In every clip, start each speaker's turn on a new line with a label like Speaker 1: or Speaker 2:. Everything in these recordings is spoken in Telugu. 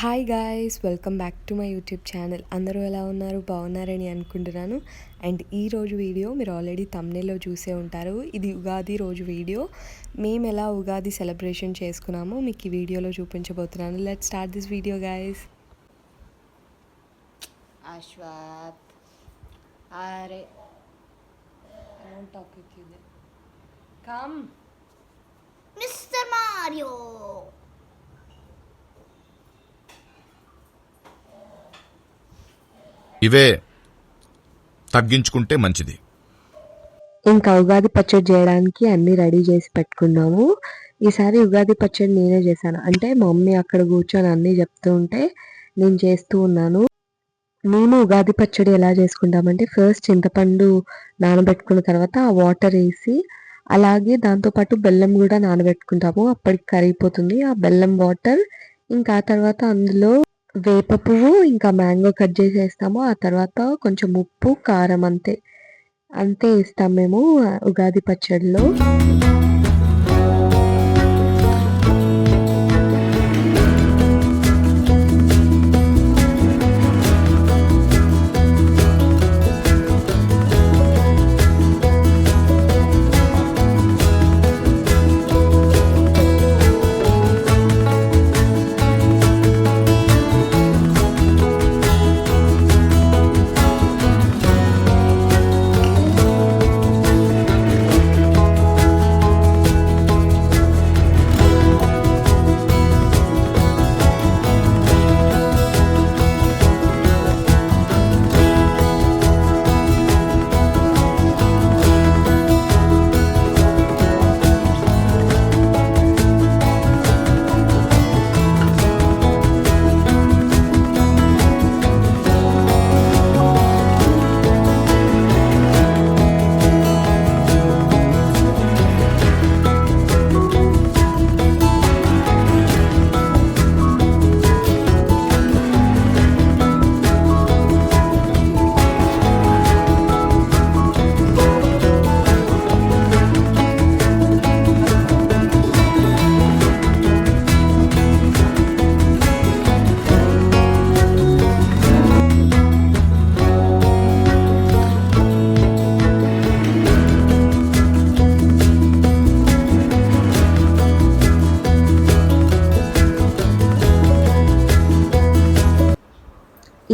Speaker 1: Hi guys, welcome back to my YouTube channel. అందరూ ఎలా ఉన్నారు? బాగున్నారని అనుకుంటున్నాను. అండ్ ఈరోజు వీడియో మీరు ఆల్రెడీ థంబ్నెయిల్లో చూసే ఉంటారు. ఇది ఉగాది రోజు వీడియో. మేము ఎలా ఉగాది సెలబ్రేషన్ చేసుకున్నామో మీకు ఈ వీడియోలో చూపించబోతున్నాను. Let's start this video guys.
Speaker 2: Ashwath అరే I won't talk with you then. Come.
Speaker 3: Mr. Mario.
Speaker 4: ఇవే తగ్గించుకుంటే మంచిది.
Speaker 1: ఇంకా ఉగాది పచ్చడి చేయడానికి అన్నీ రెడీ చేసి పెట్టుకున్నాము. ఈసారి ఉగాది పచ్చడి నేనే చేశాను. అంటే మా మమ్మీ అక్కడ కూర్చొని అన్నీ చెప్తూ ఉంటే నేను చేస్తూ ఉన్నాను. మేము ఉగాది పచ్చడి ఎలా చేసుకుంటామంటే ఫస్ట్ చింతపండు నానబెట్టుకున్న తర్వాత ఆ వాటర్ వేసి అలాగే దాంతోపాటు బెల్లం కూడా నానబెట్టుకుంటాము. అప్పటికి కరిగిపోతుంది ఆ బెల్లం వాటర్. ఇంకా ఆ తర్వాత అందులో వేప పువ్వు ఇంకా మ్యాంగో కట్ చేసి వేస్తాము. ఆ తర్వాత కొంచెం ఉప్పు కారం అంతే వేస్తాం మేము ఉగాది పచ్చడిలో.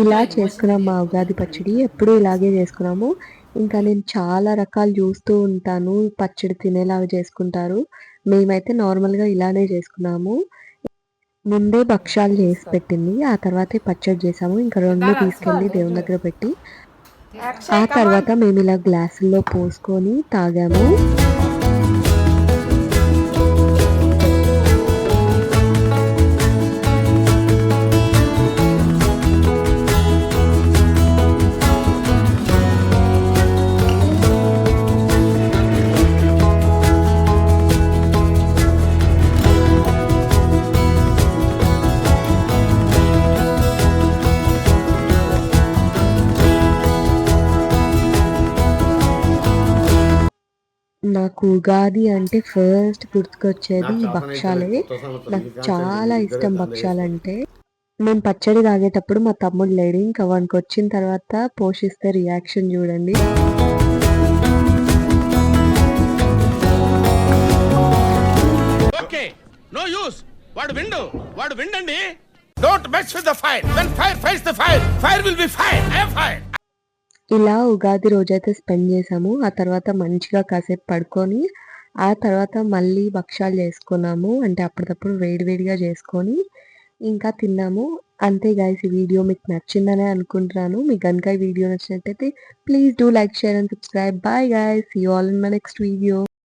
Speaker 1: ఇలా చేసుకున్నాం మా ఉగాది పచ్చడి. ఎప్పుడూ ఇలాగే చేసుకున్నాము. ఇంకా నేను చాలా రకాలు చూస్తూ ఉంటాను పచ్చడి తినేలాగా చేసుకుంటారు. మేమైతే నార్మల్గా ఇలానే చేసుకున్నాము. ముందే భక్షాలు చేసి పెట్టింది, ఆ తర్వాతే పచ్చడి చేసాము. ఇంకా రెండు తీసుకెళ్ళి దేవుని దగ్గర పెట్టి ఆ తర్వాత మేము ఇలా గ్లాసుల్లో పోసుకొని తాగాము. నాకు ఉగాది అంటే ఫస్ట్ గుర్తుకొచ్చేది భక్షాలే. నాకు చాలా ఇష్టం భక్షాలంటే. మేము పచ్చడి తాగేటప్పుడు మా తమ్ముడు లేడు, ఇంకా వానికి వచ్చిన తర్వాత పోషిస్తే రియాక్షన్ చూడండి. ఇలా ఉగాది రోజైతే స్పెండ్ చేసాము. ఆ తర్వాత మంచిగా కాసేపు పడుకొని ఆ తర్వాత మళ్ళీ భక్షాలు చేసుకున్నాము. అంటే అప్పటికప్పుడు వేడివేడిగా చేసుకొని ఇంకా తిన్నాము. అంతే గైస్, ఈ వీడియో మీకు నచ్చిందనే అనుకుంటున్నాను. మీకు కనుక ఈ వీడియో నచ్చినట్టయితే please do like, share and subscribe. Bye guys, see you all in my next video.